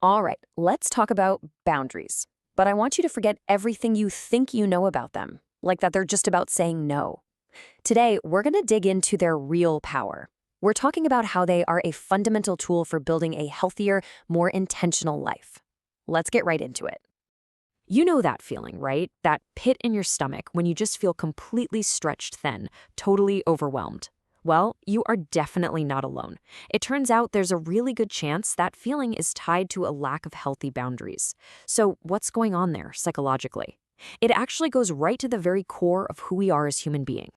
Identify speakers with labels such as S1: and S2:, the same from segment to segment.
S1: All right, let's talk about boundaries. But I want you to forget everything you think you know about them, like that they're just about saying no. Today, we're going to dig into their real power. We're talking about how they are a fundamental tool for building a healthier, more intentional life. Let's get right into it. You know that feeling, right? That pit in your stomach when you just feel completely stretched thin, totally overwhelmed. Well, you are definitely not alone. It turns out there's a really good chance that feeling is tied to a lack of healthy boundaries. So, what's going on there psychologically? It actually goes right to the very core of who we are as human beings.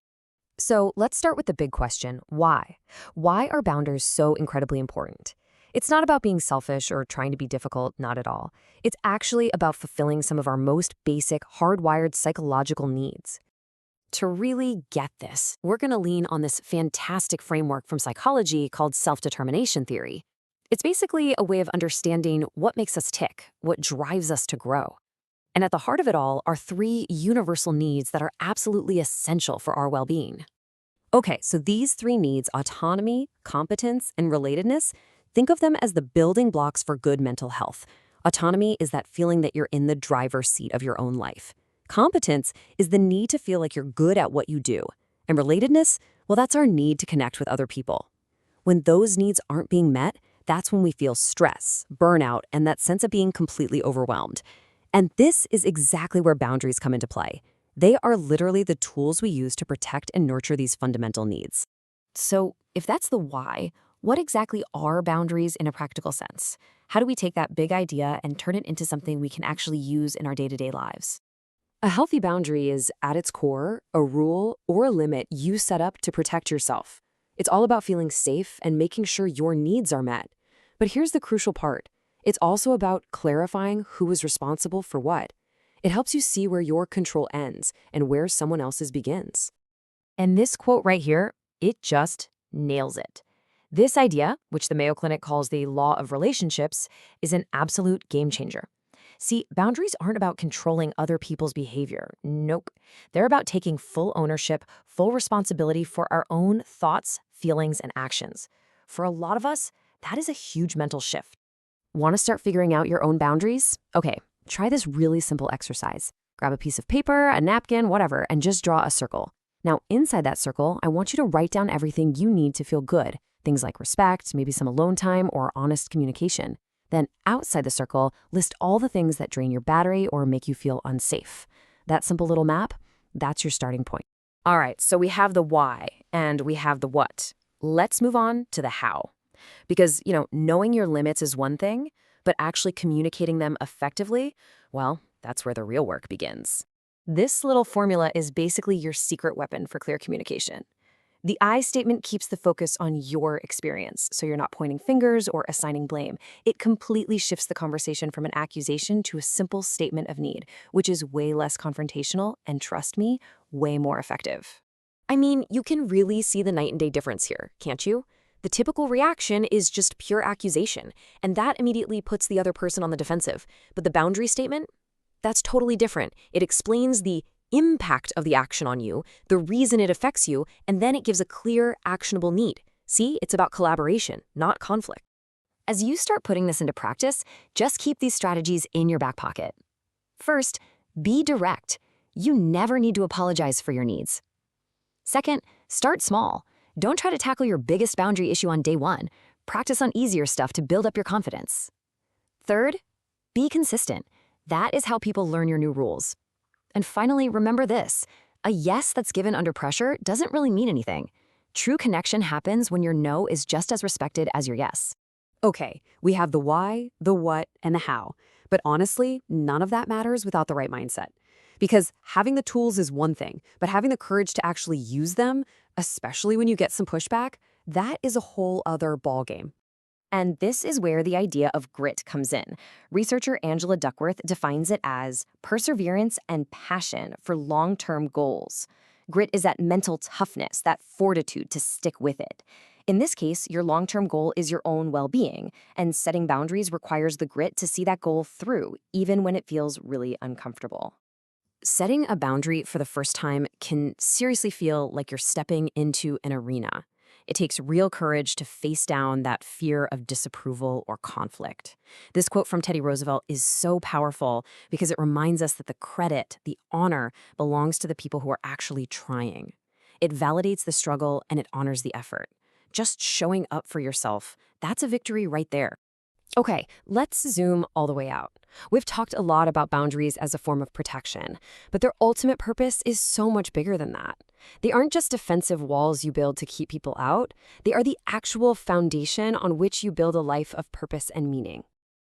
S1: So let's start with the big question, why? Why are boundaries so incredibly important? It's not about being selfish or trying to be difficult, not at all. It's actually about fulfilling some of our most basic, hardwired psychological needs. To really get this, we're going to lean on this fantastic framework from psychology called self-determination theory. It's basically a way of understanding what makes us tick, what drives us to grow. And at the heart of it all are three universal needs that are absolutely essential for our well-being. Okay, so these three needs, autonomy, competence, and relatedness, think of them as the building blocks for good mental health. Autonomy is that feeling that you're in the driver's seat of your own life. Competence is the need to feel like you're good at what you do. And relatedness, well, that's our need to connect with other people. When those needs aren't being met, that's when we feel stress, burnout, and that sense of being completely overwhelmed. And this is exactly where boundaries come into play. They are literally the tools we use to protect and nurture these fundamental needs. So, if that's the why, what exactly are boundaries in a practical sense? How do we take that big idea and turn it into something we can actually use in our day-to-day lives? A healthy boundary is, at its core, a rule or a limit you set up to protect yourself. It's all about feeling safe and making sure your needs are met. But here's the crucial part. It's also about clarifying who is responsible for what. It helps you see where your control ends and where someone else's begins. And this quote right here, it just nails it. This idea, which the Mayo Clinic calls the law of relationships, is an absolute game changer. See, boundaries aren't about controlling other people's behavior. Nope. They're about taking full ownership, full responsibility for our own thoughts, feelings, and actions. For a lot of us, that is a huge mental shift. Want to start figuring out your own boundaries? Okay, try this really simple exercise. Grab a piece of paper, a napkin, whatever, and just draw a circle. Now, inside that circle, I want you to write down everything you need to feel good. Things like respect, maybe some alone time, or honest communication. Then, outside the circle, list all the things that drain your battery or make you feel unsafe. That simple little map, that's your starting point. All right, so we have the why and we have the what. Let's move on to the how. Because, knowing your limits is one thing, but actually communicating them effectively, well, that's where the real work begins. This little formula is basically your secret weapon for clear communication. The I statement keeps the focus on your experience, so you're not pointing fingers or assigning blame. It completely shifts the conversation from an accusation to a simple statement of need, which is way less confrontational and, trust me, way more effective. I mean, you can really see the night and day difference here, can't you? The typical reaction is just pure accusation, and that immediately puts the other person on the defensive. But the boundary statement? That's totally different. It explains the impact of the action on you, the reason it affects you, and then it gives a clear, actionable need. See, it's about collaboration, not conflict. As you start putting this into practice, just keep these strategies in your back pocket. First, be direct. You never need to apologize for your needs. Second, start small. Don't try to tackle your biggest boundary issue on day one. Practice on easier stuff to build up your confidence. Third, be consistent. That is how people learn your new rules. And finally, remember this. A yes that's given under pressure doesn't really mean anything. True connection happens when your no is just as respected as your yes. Okay, we have the why, the what, and the how. But honestly, none of that matters without the right mindset. Because having the tools is one thing, but having the courage to actually use them, especially when you get some pushback, that is a whole other ballgame. And this is where the idea of grit comes in. Researcher Angela Duckworth defines it as perseverance and passion for long-term goals. Grit is that mental toughness, that fortitude to stick with it. In this case, your long-term goal is your own well-being, and setting boundaries requires the grit to see that goal through, even when it feels really uncomfortable. Setting a boundary for the first time can seriously feel like you're stepping into an arena. It takes real courage to face down that fear of disapproval or conflict. This quote from Teddy Roosevelt is so powerful because it reminds us that the credit, the honor, belongs to the people who are actually trying. It validates the struggle and it honors the effort. Just showing up for yourself, that's a victory right there. Okay, let's zoom all the way out. We've talked a lot about boundaries as a form of protection, but their ultimate purpose is so much bigger than that. They aren't just defensive walls you build to keep people out, they are the actual foundation on which you build a life of purpose and meaning.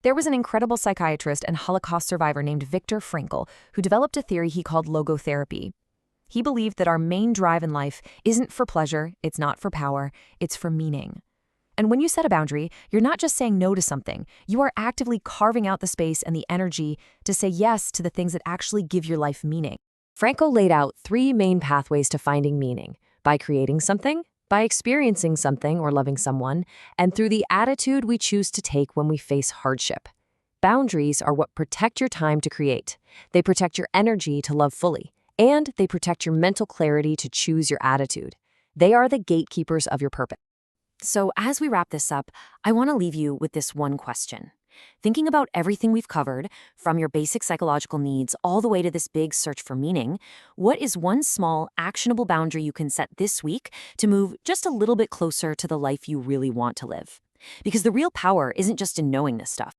S1: There was an incredible psychiatrist and Holocaust survivor named Viktor Frankl who developed a theory he called logotherapy. He believed that our main drive in life isn't for pleasure, it's not for power, it's for meaning. And when you set a boundary, you're not just saying no to something. You are actively carving out the space and the energy to say yes to the things that actually give your life meaning. Franco laid out 3 main pathways to finding meaning: by creating something, by experiencing something or loving someone, and through the attitude we choose to take when we face hardship. Boundaries are what protect your time to create. They protect your energy to love fully, and they protect your mental clarity to choose your attitude. They are the gatekeepers of your purpose. So as we wrap this up, I want to leave you with this one question. Thinking about everything we've covered, from your basic psychological needs all the way to this big search for meaning, what is one small, actionable boundary you can set this week to move just a little bit closer to the life you really want to live? Because the real power isn't just in knowing this stuff.